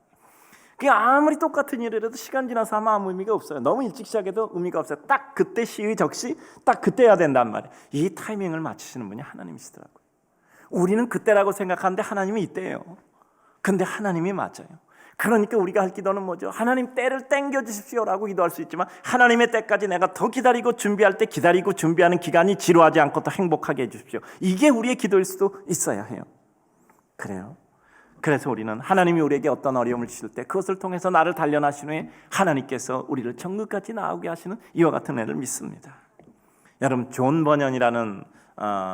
그게 아무리 똑같은 일을 해도 시간 지나서 하면 아무 의미가 없어요. 너무 일찍 시작해도 의미가 없어요. 딱 그때 시의 적시, 딱 그때 해야 된단 말이에요. 이 타이밍을 맞추시는 분이 하나님이시더라고요. 우리는 그때라고 생각하는데 하나님이 이때예요. 근데 하나님이 맞아요. 그러니까 우리가 할 기도는 뭐죠? 하나님 때를 땡겨 주십시오라고 기도할 수 있지만 하나님의 때까지 내가 더 기다리고 준비할 때 기다리고 준비하는 기간이 지루하지 않고 더 행복하게 해주십시오. 이게 우리의 기도일 수도 있어야 해요. 그래요. 그래서 우리는 하나님이 우리에게 어떤 어려움을 주실 때 그것을 통해서 나를 단련하신 후에 하나님께서 우리를 천국까지 나오게 하시는 이와 같은 애를 믿습니다. 여러분 존 버년이라는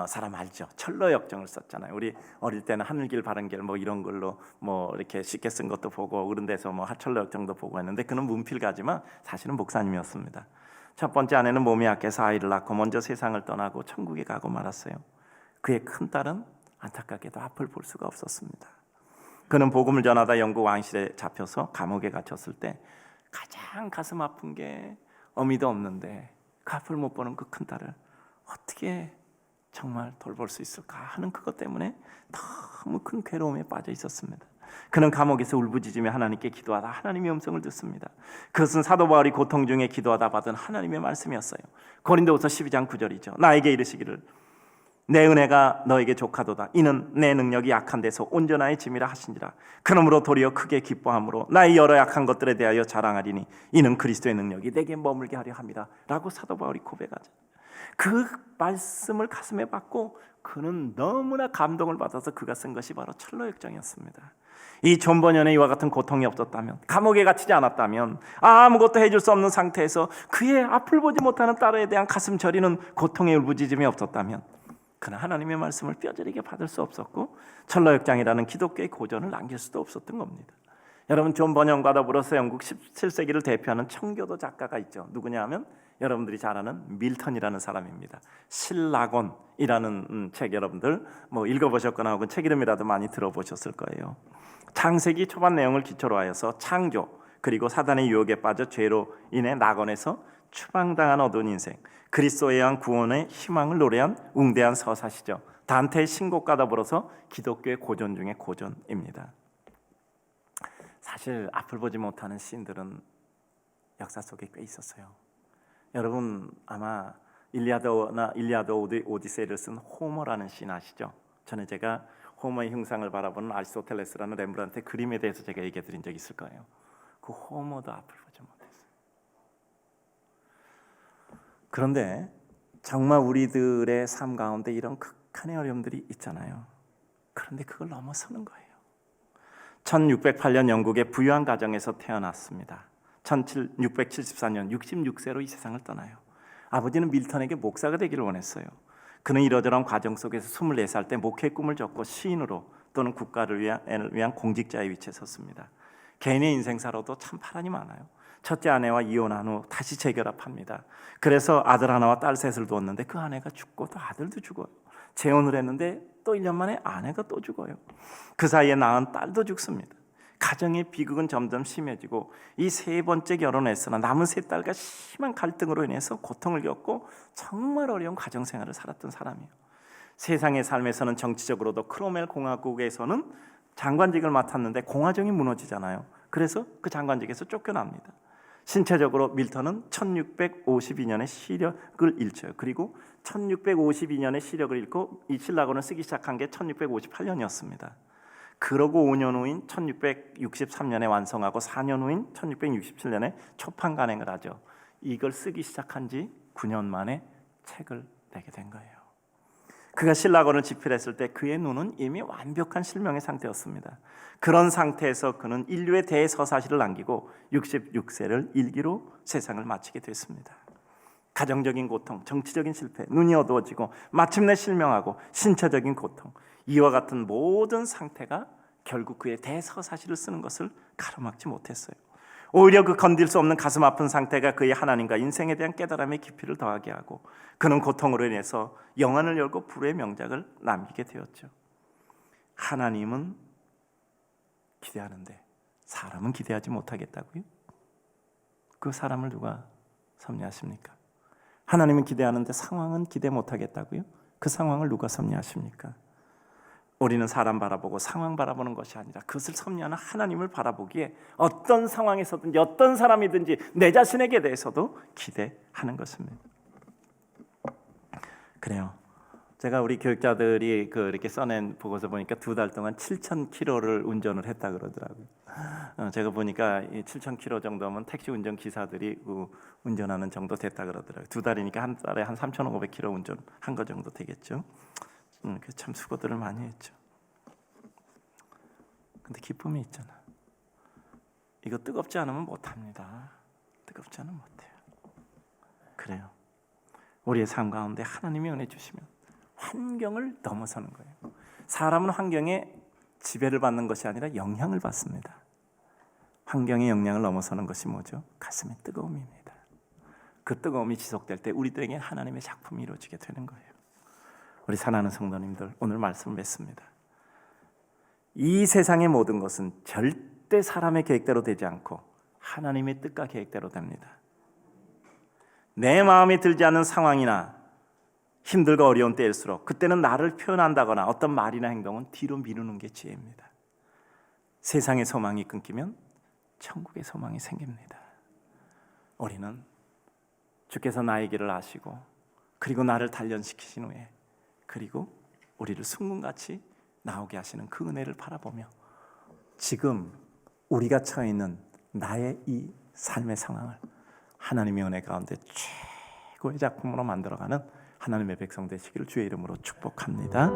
사람 알죠? 철로 역정을 썼잖아요. 우리 어릴 때는 하늘길 바른길 뭐 이런 걸로 뭐 이렇게 쉽게 쓴 것도 보고 그런 데서 뭐 하철로 역정도 보고 했는데 그는 문필가지만 사실은 목사님이었습니다. 첫 번째 아내는 몸이 약해서 아이를 낳고 먼저 세상을 떠나고 천국에 가고 말았어요. 그의 큰 딸은 안타깝게도 앞을 볼 수가 없었습니다. 그는 복음을 전하다 영국 왕실에 잡혀서 감옥에 갇혔을 때 가장 가슴 아픈 게 어미도 없는데 그 앞을 못 보는 그 큰 딸을 어떻게 정말 돌볼 수 있을까 하는 그것 때문에 너무 큰 괴로움에 빠져 있었습니다. 그는 감옥에서 울부짖으며 하나님께 기도하다 하나님의 음성을 듣습니다. 그것은 사도 바울이 고통 중에 기도하다 받은 하나님의 말씀이었어요. 고린도후서 12장 9절이죠. 나에게 이르시기를 내 은혜가 너에게 족하도다. 이는 내 능력이 약한 데서 온전하의 짐이라 하신지라. 그러므로 도리어 크게 기뻐함으로 나의 여러 약한 것들에 대하여 자랑하리니 이는 그리스도의 능력이 내게 머물게 하려 함이라 라고 사도 바울이 고백하죠. 그 말씀을 가슴에 받고 그는 너무나 감동을 받아서 그가 쓴 것이 바로 철로역정이었습니다. 이 존 버년의 이와 같은 고통이 없었다면, 감옥에 갇히지 않았다면, 아무것도 해줄 수 없는 상태에서 그의 앞을 보지 못하는 딸에 대한 가슴 저리는 고통의 울부짖음이 없었다면 그는 하나님의 말씀을 뼈저리게 받을 수 없었고 철로역장이라는 기독교의 고전을 남길 수도 없었던 겁니다. 여러분 존 버년과 더불어서 영국 17세기를 대표하는 청교도 작가가 있죠. 누구냐 하면 여러분들이 잘 아는 밀턴이라는 사람입니다. 신라곤이라는 책 여러분들 뭐 읽어보셨거나 혹은 책 이름이라도 많이 들어보셨을 거예요. 창세기 초반 내용을 기초로 하여서 창조 그리고 사단의 유혹에 빠져 죄로 인해 낙원에서 추방당한 어두운 인생, 그리스도에 의한 구원의 희망을 노래한 웅대한 서사시죠. 단테의 신곡과 더불어서 기독교의 고전 중의 고전입니다. 사실 앞을 보지 못하는 시인들은 역사 속에 꽤 있었어요. 여러분 아마 일리아드 오디세이를 쓴 호머라는 시인 아시죠? 전에 제가 호머의 형상을 바라보는 아리스토텔레스라는 렘브란트의 그림에 대해서 제가 얘기해 드린 적이 있을 거예요. 그 호머도 앞을 보지 못했어요. 그런데 정말 우리들의 삶 가운데 이런 극한의 어려움들이 있잖아요. 그런데 그걸 넘어서는 거예요. 1608년 영국의 부유한 가정에서 태어났습니다. 1674년 66세로 이 세상을 떠나요. 아버지는 밀턴에게 목사가 되기를 원했어요. 그는 이러저러한 과정 속에서 24살 때 목회의 꿈을 접고 시인으로 또는 국가를 위한 공직자의 위치에 섰습니다. 개인의 인생사로도 참 파란이 많아요. 첫째 아내와 이혼한 후 다시 재결합합니다. 그래서 아들 하나와 딸 셋을 두었는데 그 아내가 죽고 또 아들도 죽어요. 재혼을 했는데 또 1년 만에 아내가 또 죽어요. 그 사이에 낳은 딸도 죽습니다. 가정의 비극은 점점 심해지고 이 세 번째 결혼했으나 남은 세 딸과 심한 갈등으로 인해서 고통을 겪고 정말 어려운 가정생활을 살았던 사람이에요. 세상의 삶에서는 정치적으로도 크로멜 공화국에서는 장관직을 맡았는데 공화정이 무너지잖아요. 그래서 그 장관직에서 쫓겨납니다. 신체적으로 밀턴은 1652년에 시력을 잃죠. 그리고 1652년에 시력을 잃고 이 신라권을 쓰기 시작한 게 1658년이었습니다. 그러고 5년 후인 1663년에 완성하고 4년 후인 1667년에 초판 간행을 하죠. 이걸 쓰기 시작한 지 9년 만에 책을 내게 된 거예요. 그가 신라권을 집필했을 때 그의 눈은 이미 완벽한 실명의 상태였습니다. 그런 상태에서 그는 인류의 대서사시를 남기고 66세를 일기로 세상을 마치게 됐습니다. 가정적인 고통, 정치적인 실패, 눈이 어두워지고 마침내 실명하고 신체적인 고통, 이와 같은 모든 상태가 결국 그의 대서사시를 쓰는 것을 가로막지 못했어요. 오히려 그 건들 수 없는 가슴 아픈 상태가 그의 하나님과 인생에 대한 깨달음의 깊이를 더하게 하고 그는 고통으로 인해서 영안을 열고 불후의 명작을 남기게 되었죠. 하나님은 기대하는데 사람은 기대하지 못하겠다고요? 그 사람을 누가 섭리하십니까? 하나님은 기대하는데 상황은 기대 못하겠다고요? 그 상황을 누가 섭리하십니까? 우리는 사람 바라보고 상황 바라보는 것이 아니라 그것을 섭리하는 하나님을 바라보기에 어떤 상황에서든지 어떤 사람이든지 내 자신에게 대해서도 기대하는 것입니다. 그래요. 제가 우리 교육자들이 이렇게 써낸 보고서 보니까 2달 동안 7,000km를 운전을 했다 그러더라고요. 제가 보니까 7,000km 정도면 택시 운전 기사들이 운전하는 정도 됐다 그러더라고요. 2달이니까 한 달에 한 3,500km 운전한 거 정도 되겠죠. 참 수고들을 많이 했죠. 근데 기쁨이 있잖아. 이거 뜨겁지 않으면 못합니다. 뜨겁지 않으면 못해요. 그래요. 우리의 삶 가운데 하나님이 은혜 주시면 환경을 넘어서는 거예요. 사람은 환경에 지배를 받는 것이 아니라 영향을 받습니다. 환경의 영향을 넘어서는 것이 뭐죠? 가슴의 뜨거움입니다. 그 뜨거움이 지속될 때 우리들에게 하나님의 작품이 이루어지게 되는 거예요. 우리 사랑하는 성도님들, 오늘 말씀을 맺습니다. 이 세상의 모든 것은 절대 사람의 계획대로 되지 않고 하나님의 뜻과 계획대로 됩니다. 내 마음에 들지 않는 상황이나 힘들고 어려운 때일수록 그때는 나를 표현한다거나 어떤 말이나 행동은 뒤로 미루는 게 지혜입니다. 세상의 소망이 끊기면 천국의 소망이 생깁니다. 우리는 주께서 나의 길을 아시고 그리고 나를 단련시키신 후에 그리고 우리를 순금같이 나오게 하시는 그 은혜를 바라보며 지금 우리가 처해 있는 나의 이 삶의 상황을 하나님의 은혜 가운데 최고의 작품으로 만들어가는 하나님의 백성 되시기를 주의 이름으로 축복합니다.